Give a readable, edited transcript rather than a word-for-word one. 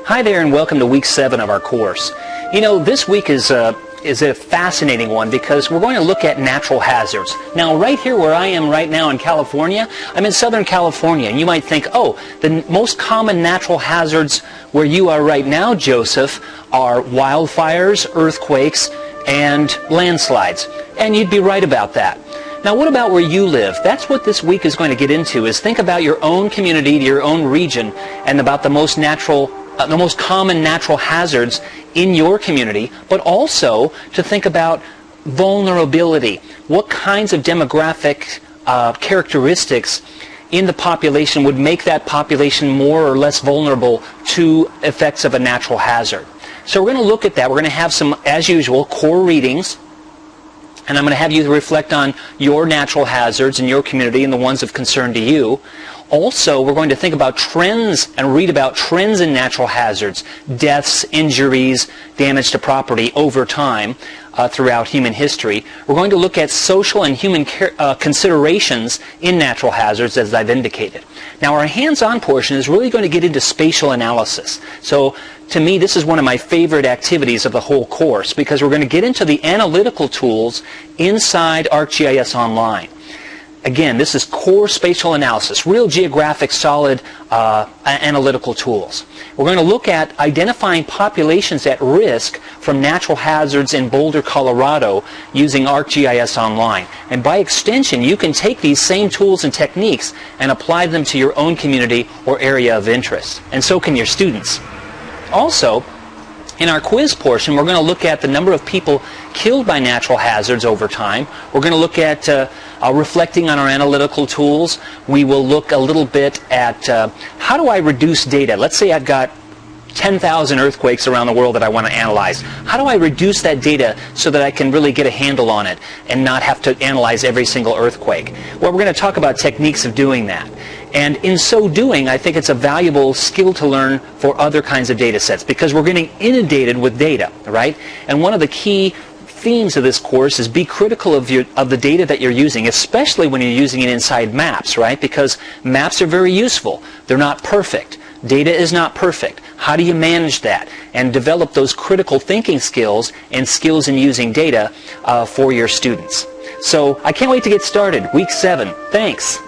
Hi there and welcome to week 7 of our course. You know, this week is a fascinating one because we're going to look at natural hazards. Now, right here where I am right now in California, I'm in Southern California, and you might think, oh, the most common natural hazards where you are right now, Joseph, are wildfires, earthquakes, and landslides. And you'd be right about that. Now, what about where you live? That's what this week is going to get into, is think about your own community, your own region, and about the most common natural hazards in your community, but also to think about vulnerability. What kinds of demographic characteristics in the population would make that population more or less vulnerable to effects of a natural hazard? So we're going to look at that. We're going to have some, as usual, core readings. And I'm going to have you reflect on your natural hazards in your community and the ones of concern to you. Also, we're going to think about trends and read about trends in natural hazards, deaths, injuries, damage to property over time throughout human history. We're going to look at social and human considerations in natural hazards, as I've indicated. Now, our hands-on portion is really going to get into spatial analysis. So, to me, this is one of my favorite activities of the whole course because we're going to get into the analytical tools inside ArcGIS Online. Again, this is core spatial analysis, real geographic, solid analytical tools. We're going to look at identifying populations at risk from natural hazards in Boulder, Colorado using ArcGIS Online. And by extension, you can take these same tools and techniques and apply them to your own community or area of interest. And so can your students. Also, in our quiz portion, we're going to look at the number of people killed by natural hazards over time. We're going to look at reflecting on our analytical tools. We will look a little bit at how do I reduce data? Let's say I've got 10,000 earthquakes around the world that I want to analyze. How do I reduce that data so that I can really get a handle on it and not have to analyze every single earthquake? Well, we're going to talk about techniques of doing that. And in so doing, I think it's a valuable skill to learn for other kinds of data sets because we're getting inundated with data, right? And one of the key themes of this course is be critical of the data that you're using, especially when you're using it inside maps, right? Because maps are very useful. They're not perfect. Data is not perfect. How do you manage that and develop those critical thinking skills and skills in using data for your students? So I can't wait to get started. Week 7. Thanks.